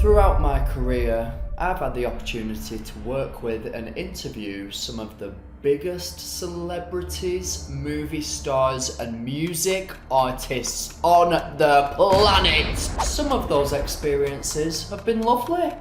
Throughout my career, I've had the opportunity to work with and interview some of the biggest celebrities, movie stars and music artists on the planet. Some of those experiences have been lovely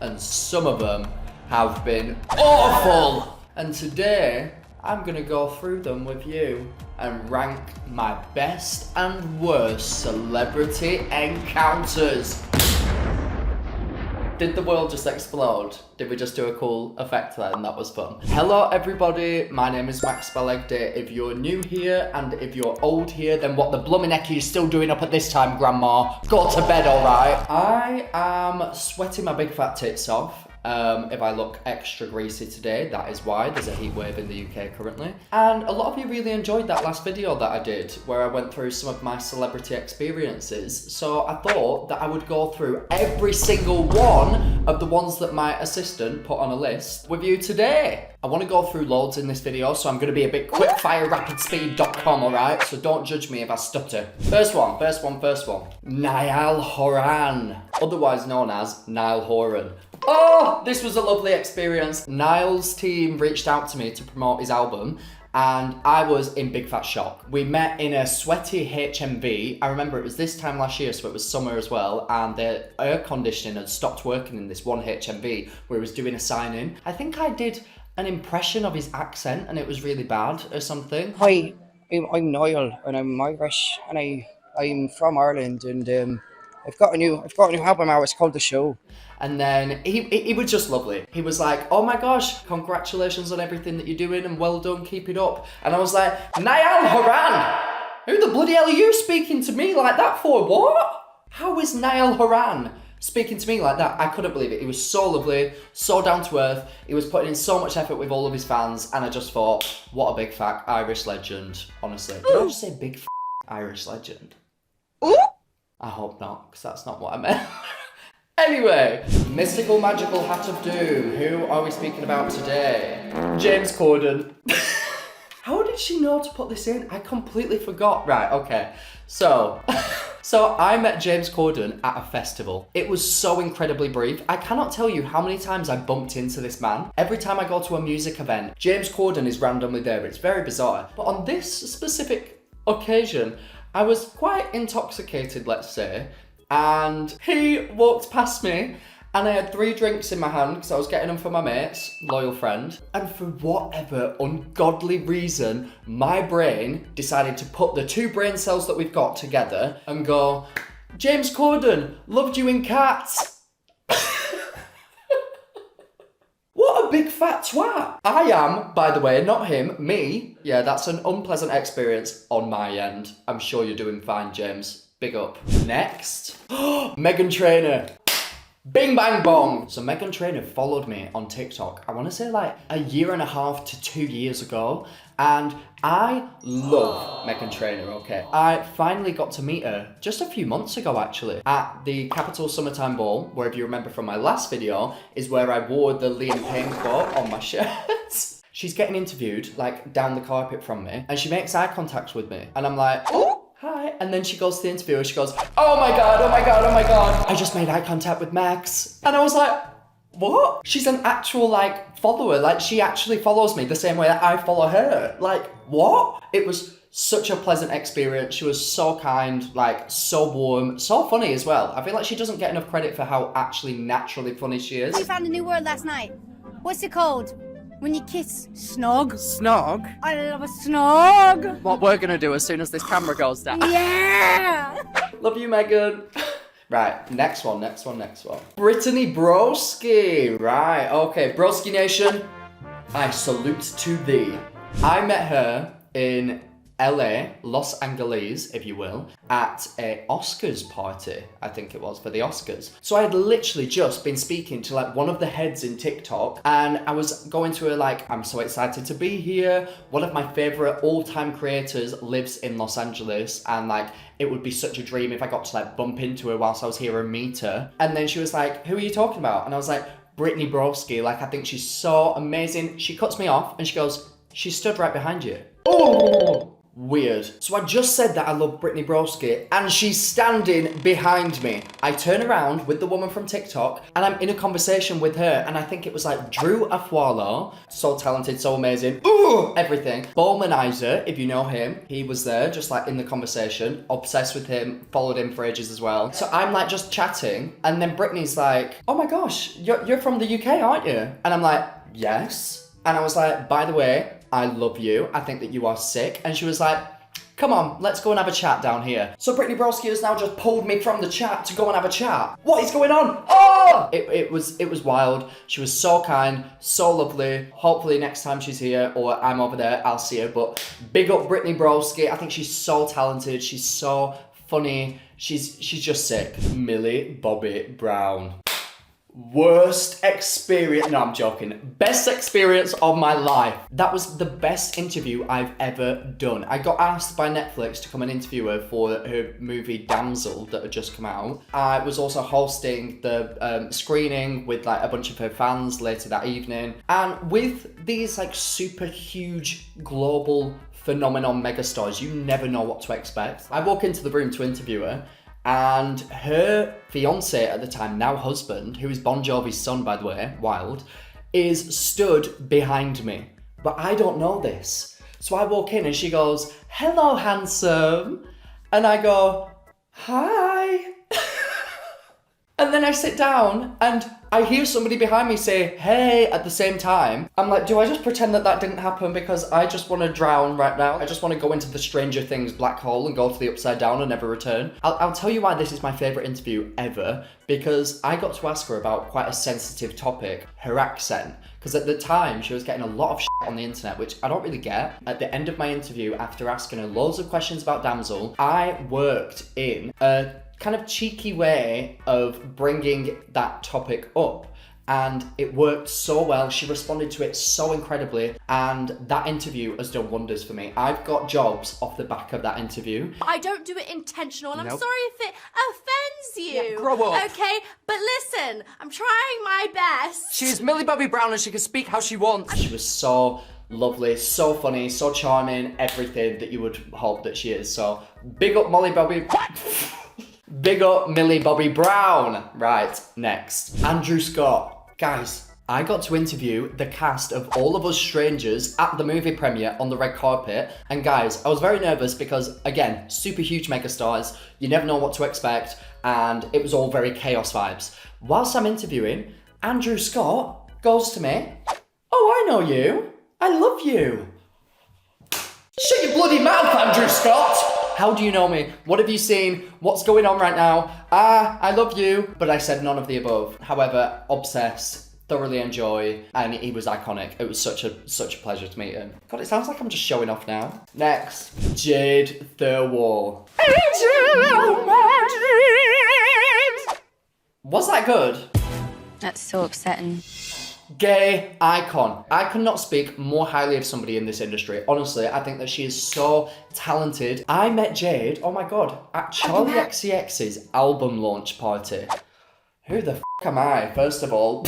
and some of them have been awful. And today, I'm gonna go through them with you and rank my best and worst celebrity encounters. Did the world just explode? Did we just do a cool effect there and that was fun? Hello everybody, my name is Max Belegde. If you're new here and if you're old here, then what the blooming heck are you still doing up at this time, grandma? Go to bed, alright? I am sweating my big fat tits off. If I look extra greasy today, that is why. There's a heat wave in the UK currently. And a lot of you really enjoyed that last video that I did, where I went through some of my celebrity experiences. So I thought that I would go through every single one of the ones that my assistant put on a list with you today. I want to go through loads in this video, so I'm going to be a bit quickfirerapidspeed.com, alright? So don't judge me if I stutter. First one. Niall Horan, otherwise known as Niall Horan. Oh, this was a lovely experience. Niall's team reached out to me to promote his album and I was in big fat shock. We met in a sweaty HMV. I remember it was this time last year, so it was summer as well, and the air conditioning had stopped working in this one HMV where he was doing a sign-in. I think I did an impression of his accent and it was really bad or something. Hi, I'm Niall and I'm Irish and I'm from Ireland and I've got a new album out. It's called The Show. And then he was just lovely. He was like, oh my gosh, congratulations on everything that you're doing and well done, keep it up. And I was like, Niall Horan, who the bloody hell are you speaking to me like that for? What? How is Niall Horan speaking to me like that? I couldn't believe it. He was so lovely, so down to earth. He was putting in so much effort with all of his fans. And I just thought, what a big fat Irish legend, honestly. Did I just say big fat Irish legend? Ooh. I hope not, because that's not what I meant. Anyway, mystical magical hat of doom. Who are we speaking about today? James Corden. How did she know to put this in? I completely forgot. Right, okay. So I met James Corden at a festival. It was so incredibly brief. I cannot tell you how many times I bumped into this man. Every time I go to a music event, James Corden is randomly there. It's very bizarre. But on this specific occasion, I was quite intoxicated, let's say. And he walked past me and I had 3 drinks in my hand because I was getting them for my mates, loyal friend. And for whatever ungodly reason, my brain decided to put the 2 brain cells that we've got together and go, James Corden, loved you in Cats. What a big fat twat. I am, by the way, not him, me. Yeah, that's an unpleasant experience on my end. I'm sure you're doing fine, James. Big up. Next, Meghan Trainor. Bing bang bong. So Meghan Trainor followed me on TikTok, I want to say like a year and a half to 2 years ago. And I love Meghan Trainor, okay? I finally got to meet her just a few months ago actually at the Capital Summertime Ball, where if you remember from my last video, is where I wore the Liam Payne quote on my shirt. She's getting interviewed like down the carpet from me and she makes eye contact with me and I'm like, oh. Hi. And then she goes to the interview and she goes, oh my God. I just made eye contact with Max. And I was like, what? She's an actual like follower. Like she actually follows me the same way that I follow her. Like what? It was such a pleasant experience. She was so kind, like so warm, so funny as well. I feel like she doesn't get enough credit for how actually naturally funny she is. We found a new word last night. What's it called? When you kiss, snog. Snog? I love a snog. What we're gonna do as soon as this camera goes down. Yeah. Love you, Megan. Right, next one. Brittany Broski. Right, okay, Broski Nation, I salute to thee. I met her in LA, Los Angeles, if you will, at a Oscars party, I think it was, for the Oscars. So I had literally just been speaking to like one of the heads in TikTok and I was going to her like, I'm so excited to be here. One of my favorite all-time creators lives in Los Angeles and like, it would be such a dream if I got to like bump into her whilst I was here and meet her. And then she was like, who are you talking about? And I was like, Brittany Broski, like I think she's so amazing. She cuts me off and she goes, she stood right behind you. Oh! weird. So I just said that I love Brittany Broski and she's standing behind me. I turn around with the woman from TikTok and I'm in a conversation with her and I think it was like Drew Afualo, so talented, so amazing, ooh, everything. Bowmanizer, if you know him, he was there just like in the conversation, obsessed with him, followed him for ages as well. So I'm like just chatting and then Brittany's like, oh my gosh, you're from the UK, aren't you? And I'm like, yes. And I was like, by the way, I love you. I think that you are sick. And she was like, come on, let's go and have a chat down here. So Brittany Broski has now just pulled me from the chat to go and have a chat. What is going on? Oh! It was wild. She was so kind, so lovely. Hopefully next time she's here or I'm over there, I'll see her. But big up Brittany Broski. I think she's so talented. She's so funny. She's just sick. Millie Bobby Brown. Worst experience, no I'm joking, best experience of my life. That was the best interview I've ever done. I got asked by Netflix to come and interview her for her movie Damsel that had just come out. I was also hosting the screening with like a bunch of her fans later that evening. And with these like super huge global phenomenon megastars, you never know what to expect. I walk into the room to interview her and her fiance at the time, now husband, who is Bon Jovi's son, by the way, wild, is stood behind me. But I don't know this. So I walk in and she goes, hello, handsome. And I go, hi. And then I sit down and I hear somebody behind me say, hey, at the same time. I'm like, do I just pretend that that didn't happen because I just want to drown right now? I just want to go into the Stranger Things black hole and go to the upside down and never return. I'll tell you why this is my favourite interview ever, because I got to ask her about quite a sensitive topic, her accent. Because at the time, she was getting a lot of shit on the internet, which I don't really get. At the end of my interview, after asking her loads of questions about Damsel, I worked in a kind of cheeky way of bringing that topic up. And it worked so well. She responded to it so incredibly. And that interview has done wonders for me. I've got jobs off the back of that interview. I don't do it intentional, and Nope. I'm sorry if it offends you. Yeah, grow up. Okay, but listen, I'm trying my best. She's Millie Bobby Brown and she can speak how she wants. She was so lovely, so funny, so charming, everything that you would hope that she is. So big up Molly Bobby. Big up Millie Bobby Brown. Right, next. Andrew Scott. Guys, I got to interview the cast of All of Us Strangers at the movie premiere on the red carpet. And guys, I was very nervous because, again, super huge megastars. You never know what to expect. And it was all very chaos vibes. Whilst I'm interviewing, Andrew Scott goes to me, oh, I know you. I love you. Shut your bloody mouth, Andrew Scott. How do you know me? What have you seen? What's going on right now? I love you. But I said none of the above. However, obsessed, thoroughly enjoy, and he was iconic. It was such a pleasure to meet him. God, it sounds like I'm just showing off now. Next, Jade Thirlwall. Was that good? That's so upsetting. Gay icon. I could not speak more highly of somebody in this industry. Honestly, I think that she is so talented. I met Jade, oh my god, at Charlie XCX's album launch party. Who the f*** am I, first of all?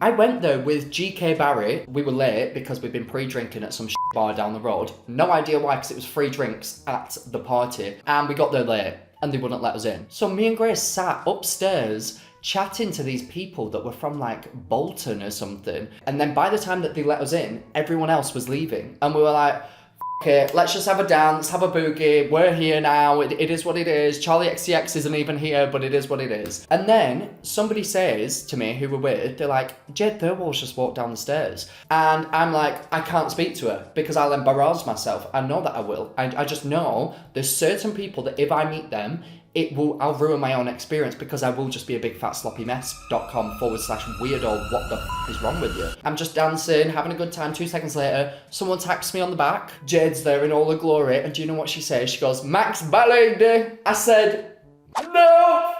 I went there with GK Barry. We were late because we'd been pre-drinking at some bar down the road. No idea why, because it was free drinks at the party. And we got there late and they wouldn't let us in. So me and Grace sat upstairs chatting to these people that were from like Bolton or something. And then by the time that they let us in, everyone else was leaving. And we were like, okay, let's just have a dance, have a boogie. We're here now. It is what it is. Charlie XCX isn't even here, but it is what it is. And then somebody says to me, who we're with, they're like, Jade Thirlwall's just walked down the stairs. And I'm like, I can't speak to her because I'll embarrass myself. I know that I will. I just know there's certain people that if I meet them, I'll ruin my own experience because I will just be a big fat sloppy mess.com/weirdo. What the f is wrong with you? I'm just dancing, having a good time. 2 seconds later, someone taps me on the back. Jade's there in all her glory. And do you know what she says? She goes, Max Balade. I said, no.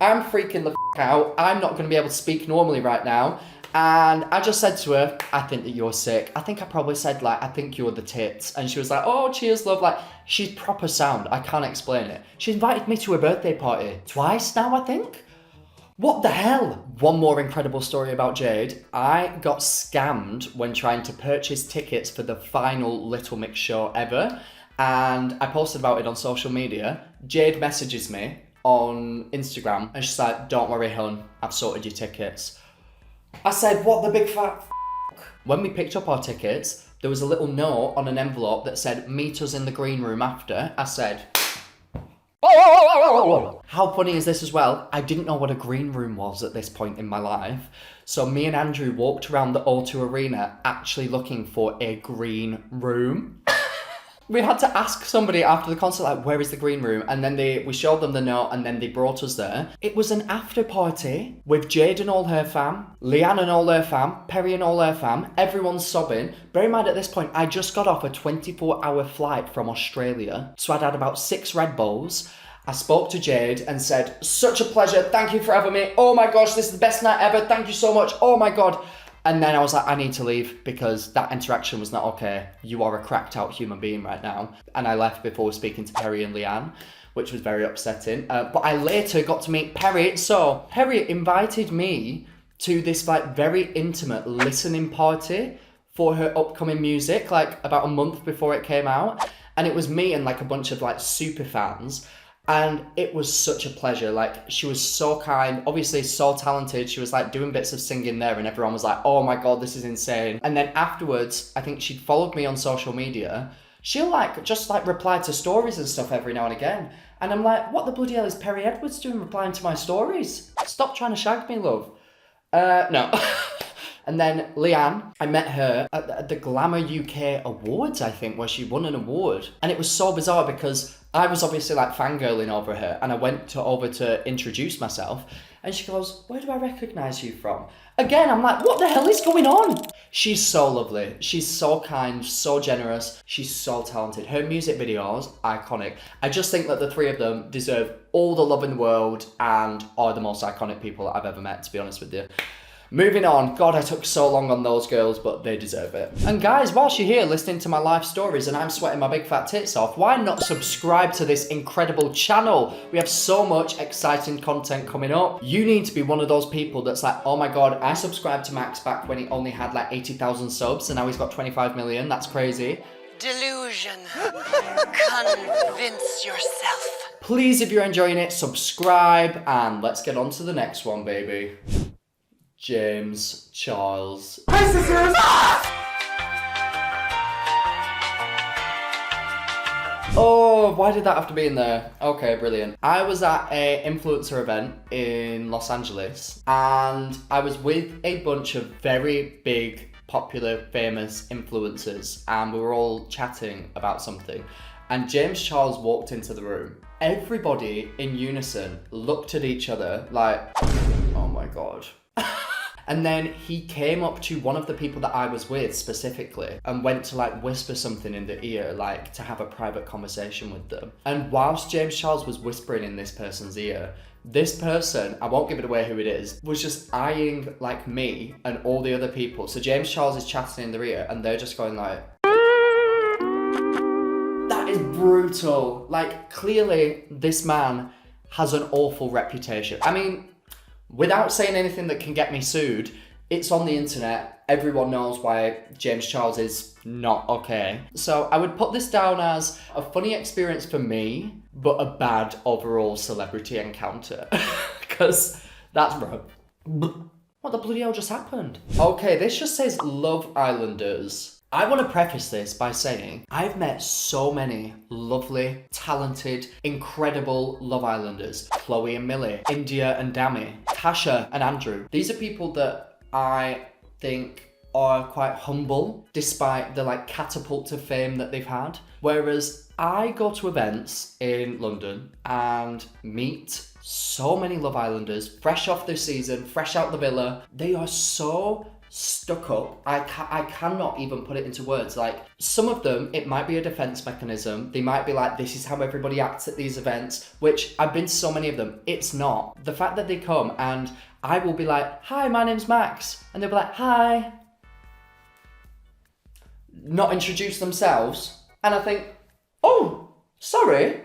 I'm freaking the f out. I'm not going to be able to speak normally right now. And I just said to her, I think that you're sick. I think I probably said like, I think you're the tits. And she was like, oh, cheers, love. Like, she's proper sound. I can't explain it. She invited me to her birthday party twice now, I think. What the hell? One more incredible story about Jade. I got scammed when trying to purchase tickets for the final Little Mix show ever. and I posted about it on social media. Jade messages me on Instagram and she's like, don't worry, hun, I've sorted your tickets. I said, what the big fat f***? When we picked up our tickets, there was a little note on an envelope that said, meet us in the green room after. I said, how funny is this as well? I didn't know what a green room was at this point in my life. So me and Andrew walked around the O2 Arena actually looking for a green room. We had to ask somebody after the concert, like, where is the green room? And then we showed them the note and then they brought us there. It was an after party with Jade and all her fam, Leanne and all her fam, Perry and all her fam. Everyone's sobbing. Bear in mind at this point, I just got off a 24-hour flight from Australia. So I'd had about 6 Red Bulls. I spoke to Jade and said, such a pleasure. Thank you for having me. Oh my gosh, this is the best night ever. Thank you so much. Oh my God. And then I was like, I need to leave because that interaction was not okay. You are a cracked out human being right now. And I left before speaking to Perry and Leanne, which was very upsetting. But I later got to meet Perry. So Perry invited me to this like very intimate listening party for her upcoming music, like about a month before it came out. And it was me and like a bunch of like super fans. And it was such a pleasure. Like, she was so kind, obviously so talented. She was like doing bits of singing there and everyone was like, oh my God, this is insane. And then afterwards, I think she'd followed me on social media. She'll like just like reply to stories and stuff every now and again. And I'm like, what the bloody hell is Perry Edwards doing replying to my stories? Stop trying to shag me, love. No. And then Leanne, I met her at the Glamour UK Awards, I think, where she won an award. And it was so bizarre because I was obviously like fangirling over her and I went over to introduce myself and she goes, where do I recognise you from? Again, I'm like, what the hell is going on? She's so lovely. She's so kind, so generous. She's so talented. Her music videos, iconic. I just think that the three of them deserve all the love in the world and are the most iconic people I've ever met, to be honest with you. Moving on. God, I took so long on those girls, but they deserve it. And guys, whilst you're here listening to my life stories and I'm sweating my big fat tits off, why not subscribe to this incredible channel? We have so much exciting content coming up. You need to be one of those people that's like, oh my God, I subscribed to Max back when he only had like 80,000 subs and now he's got 25 million. That's crazy. Delusion. Convince yourself. Please, if you're enjoying it, subscribe and let's get on to the next one, baby. James Charles. Hi, sisters! Oh, why did that have to be in there? Okay, brilliant. I was at a influencer event in Los Angeles and I was with a bunch of very big, popular, famous influencers and we were all chatting about something and James Charles walked into the room. Everybody in unison looked at each other like, oh my God. And then he came up to one of the people that I was with specifically and went to like whisper something in the ear, like to have a private conversation with them. And whilst James Charles was whispering in this person's ear, this person, I won't give it away who it is, was just eyeing like me and all the other people. So James Charles is chatting in their ear and they're just going like, that is brutal. Like clearly this man has an awful reputation. I mean, without saying anything that can get me sued, it's on the internet. Everyone knows why James Charles is not okay. So I would put this down as a funny experience for me, but a bad overall celebrity encounter. Because that's bro. What the bloody hell just happened? Okay, this just says Love Islanders. I want to preface this by saying I've met so many lovely, talented, incredible Love Islanders. Chloe and Millie, India and Dami, Tasha and Andrew. These are people that I think are quite humble despite the like catapult to fame that they've had. Whereas I go to events in London and meet so many Love Islanders, fresh off their season, fresh out the villa. They are so stuck up. I cannot even put it into words. Like some of them, it might be a defense mechanism. They might be like, this is how everybody acts at these events, which I've been to so many of them. It's not. The fact that they come and I will be like, hi, my name's Max. And they'll be like, hi. Not introduce themselves. And I think, oh, sorry.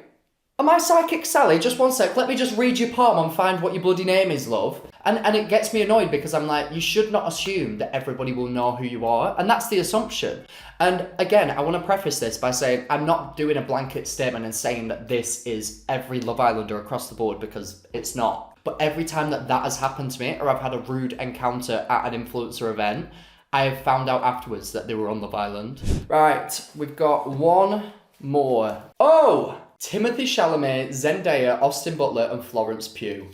Am I Psychic Sally? Just one sec, let me just read your palm and find what your bloody name is, love. And it gets me annoyed because I'm like, you should not assume that everybody will know who you are. And that's the assumption. And again, I want to preface this by saying I'm not doing a blanket statement and saying that this is every Love Islander across the board, because it's not. But every time that has happened to me, or I've had a rude encounter at an influencer event, I have found out afterwards that they were on Love Island. Right, we've got one more. Oh! Timothée Chalamet, Zendaya, Austin Butler, and Florence Pugh.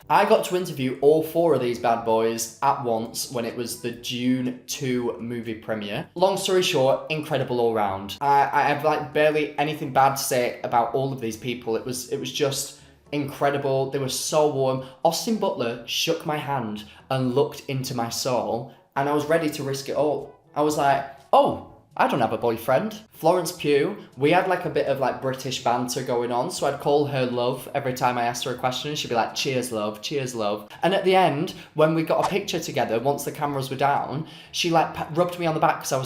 I got to interview all 4 of these bad boys at once when it was the Dune 2 movie premiere. Long story short, incredible all round. I have like barely anything bad to say about all of these people. It was just incredible. They were so warm. Austin Butler shook my hand and looked into my soul, and I was ready to risk it all. I was like, oh, I don't have a boyfriend. Florence Pugh, we had like a bit of like British banter going on, so I'd call her love every time I asked her a question, and she'd be like, cheers love, cheers love. And at the end, when we got a picture together, once the cameras were down, she like rubbed me on the back because I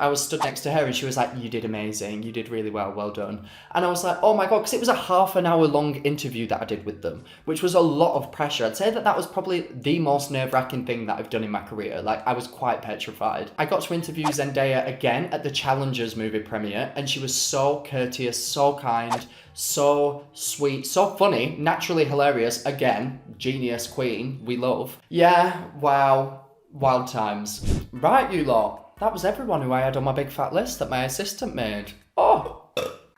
was stood next to her, and she was like, you did amazing, you did really well, well done. And I was like, oh my God, because it was a half an hour long interview that I did with them, which was a lot of pressure. I'd say that was probably the most nerve-wracking thing that I've done in my career. Like, I was quite petrified. I got to interview Zendaya again at the Challengers movie premiere, and she was so courteous, so kind, so sweet, so funny, naturally hilarious. Again, genius queen, we love. Yeah, wow, wild times. Right, you lot, that was everyone who I had on my big fat list that my assistant made. Oh!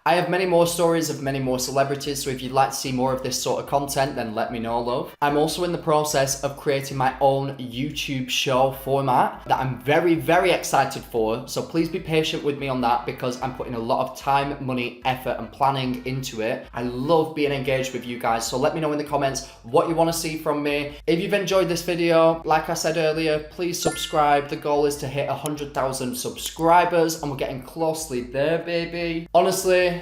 I have many more stories of many more celebrities, so if you'd like to see more of this sort of content, then let me know, love. I'm also in the process of creating my own YouTube show format that I'm very, very excited for, so please be patient with me on that, because I'm putting a lot of time, money, effort, and planning into it. I love being engaged with you guys, so let me know in the comments what you want to see from me. If you've enjoyed this video, like I said earlier, please subscribe. The goal is to hit 100,000 subscribers, and we're getting closely there, baby. Honestly,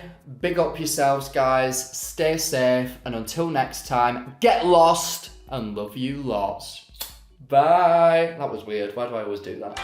big up yourselves, guys. Stay safe, and until next time, get lost and love you lots. Bye. That was weird. Why do I always do that?